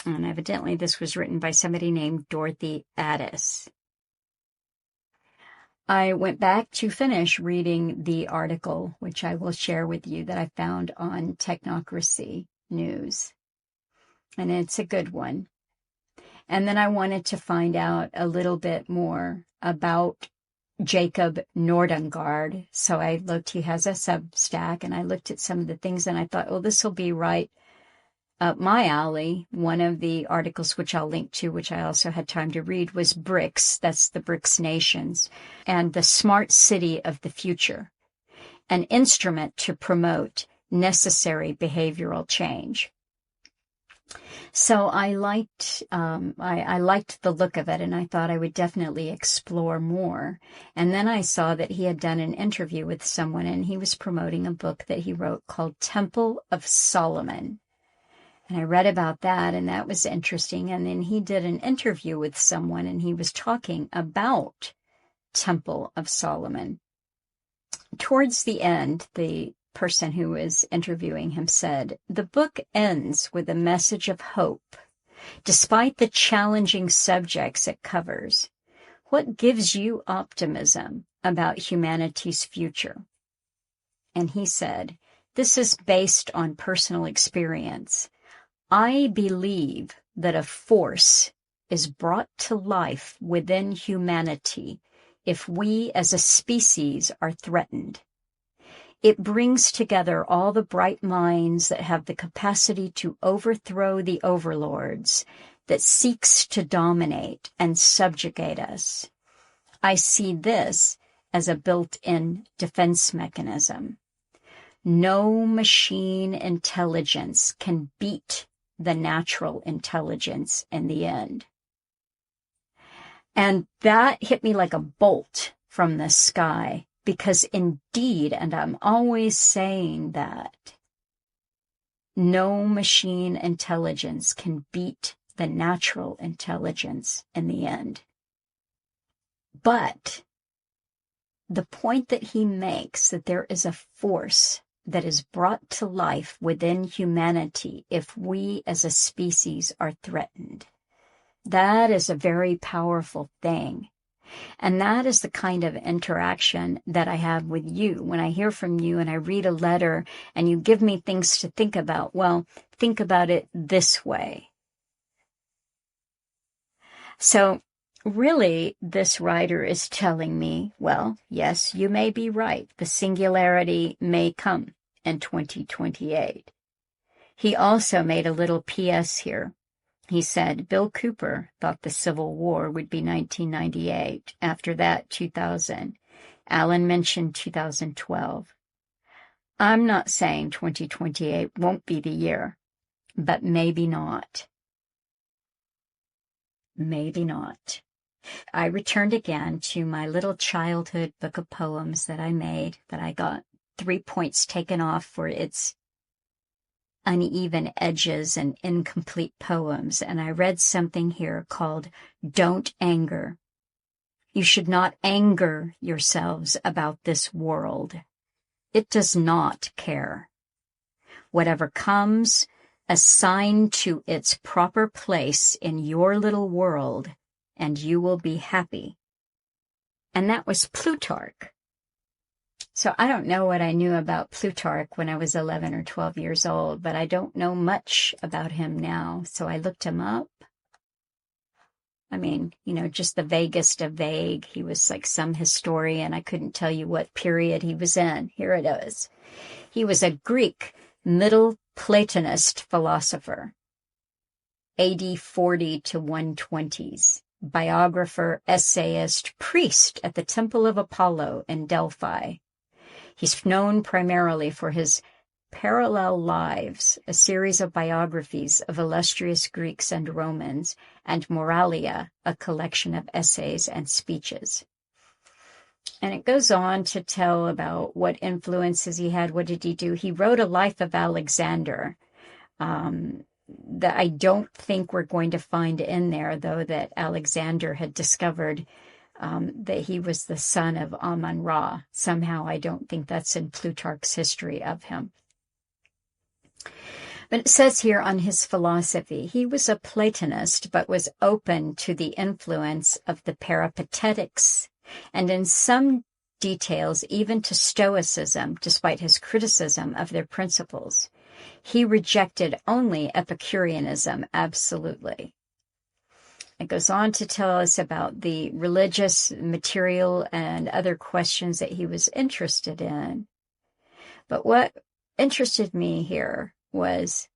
And evidently this was written by somebody named Dorothy Addis. I went back to finish reading the article, which I will share with you, that I found on Technocracy News. And it's a good one. And then I wanted to find out a little bit more about Jacob Nordengard. So I looked, he has a Substack, and I looked at some of the things, and I thought, oh, this will be right up my alley. One of the articles, which I'll link to, which I also had time to read, was BRICS, that's the BRICS nations, and the Smart City of the Future, an instrument to promote necessary behavioral change. So I liked the look of it, and I thought I would definitely explore more. And then I saw that he had done an interview with someone, and he was promoting a book that he wrote called Temple of Solomon. And I read about that, and that was interesting. And then he did an interview with someone, and he was talking about Temple of Solomon. Towards the end, the person who was interviewing him said, "The book ends with a message of hope. Despite the challenging subjects it covers, what gives you optimism about humanity's future?" And he said, "This is based on personal experience. I believe that a force is brought to life within humanity if we as a species are threatened. It brings together all the bright minds that have the capacity to overthrow the overlords that seeks to dominate and subjugate us. I see this as a built-in defense mechanism. No machine intelligence can beat the natural intelligence in the end." And that hit me like a bolt from the sky, because indeed, and I'm always saying that, no machine intelligence can beat the natural intelligence in the end. But the point that he makes, that there is a force that is brought to life within humanity if we as a species are threatened, that is a very powerful thing. And that is the kind of interaction that I have with you. When I hear from you and I read a letter and you give me things to think about, well, think about it this way. So really, this writer is telling me, well, yes, you may be right. The singularity may come in 2028. He also made a little PS here. He said, Bill Cooper thought the Civil War would be 1998. After that, 2000. Alan mentioned 2012. I'm not saying 2028 won't be the year, but maybe not. Maybe not. I returned again to my little childhood book of poems that I made, that I got 3 points taken off for its uneven edges and incomplete poems, and I read something here called Don't Anger. You should not anger yourselves about this world. It does not care. Whatever comes, assign to its proper place in your little world, and you will be happy. And that was Plutarch. So I don't know what I knew about Plutarch when I was 11 or 12 years old, but I don't know much about him now. So I looked him up. I mean, just the vaguest of vague. He was like some historian. I couldn't tell you what period he was in. Here it is. He was a Greek Middle Platonist philosopher, AD 40 to 120s, biographer, essayist, priest at the Temple of Apollo in Delphi. He's known primarily for his Parallel Lives, a series of biographies of illustrious Greeks and Romans, and Moralia, a collection of essays and speeches. And it goes on to tell about what influences he had. What did he do? He wrote a life of Alexander that I don't think we're going to find in there, though, that Alexander had discovered that he was the son of Amun-Ra. Somehow I don't think that's in Plutarch's history of him. But it says here on his philosophy, he was a Platonist, but was open to the influence of the Peripatetics, and in some details even to Stoicism, despite his criticism of their principles. He rejected only Epicureanism, absolutely. It goes on to tell us about the religious, material, and other questions that he was interested in. But what interested me here was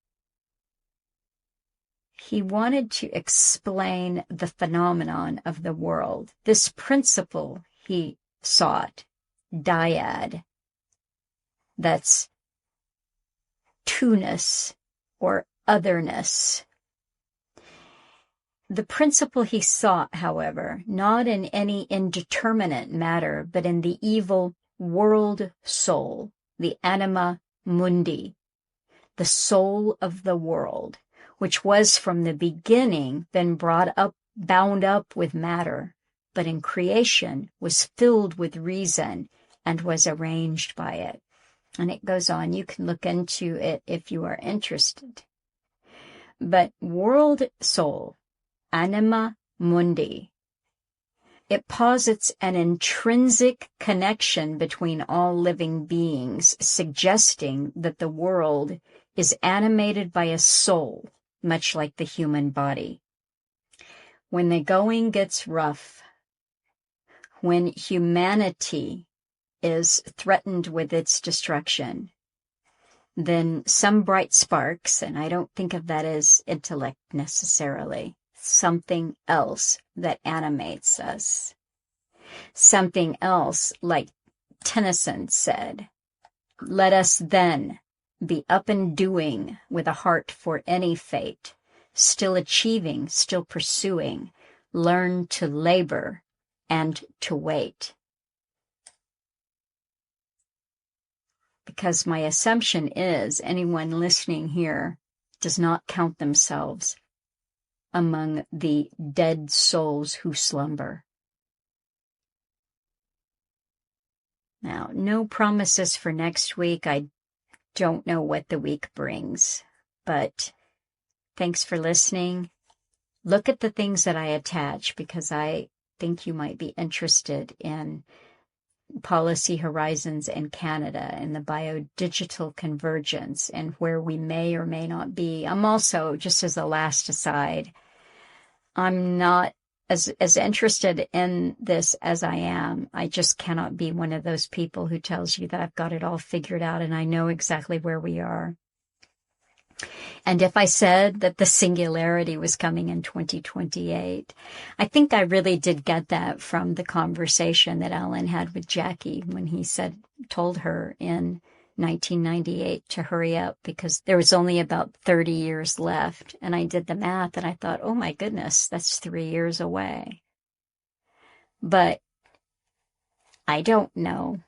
he wanted to explain the phenomenon of the world. This principle he sought, dyad, that's two-ness or otherness, The principle he sought, however, not in any indeterminate matter, but in the evil world soul, the anima mundi, the soul of the world, which was from the beginning been bound up with matter, but in creation was filled with reason and was arranged by it. And it goes on. You can look into it if you are interested. But world soul, anima mundi, it posits an intrinsic connection between all living beings, suggesting that the world is animated by a soul, much like the human body. When the going gets rough, when humanity is threatened with its destruction, then some bright sparks, and I don't think of that as intellect necessarily, something else that animates us. Something else, like Tennyson said, let us then be up and doing with a heart for any fate, still achieving, still pursuing, learn to labor and to wait. Because my assumption is anyone listening here does not count themselves among the dead souls who slumber. Now, no promises for next week. I don't know what the week brings, but thanks for listening. Look at the things that I attach because I think you might be interested in policy horizons in Canada and the biodigital-convergence and where we may or may not be. I'm also, just as a last aside, I'm not as interested in this as I am. I just cannot be one of those people who tells you that I've got it all figured out and I know exactly where we are. And if I said that the singularity was coming in 2028, I think I really did get that from the conversation that Alan had with Jackie when he told her in 1998 to hurry up because there was only about 30 years left. And I did the math and I thought, oh my goodness, that's 3 years away. But I don't know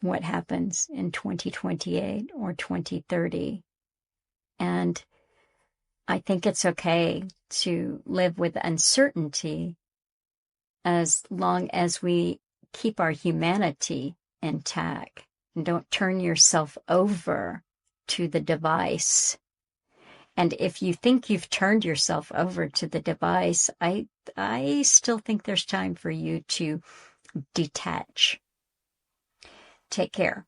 what happens in 2028 or 2030. And I think it's okay to live with uncertainty as long as we keep our humanity intact and don't turn yourself over to the device. And if you think you've turned yourself over to the device, I still think there's time for you to detach. Take care.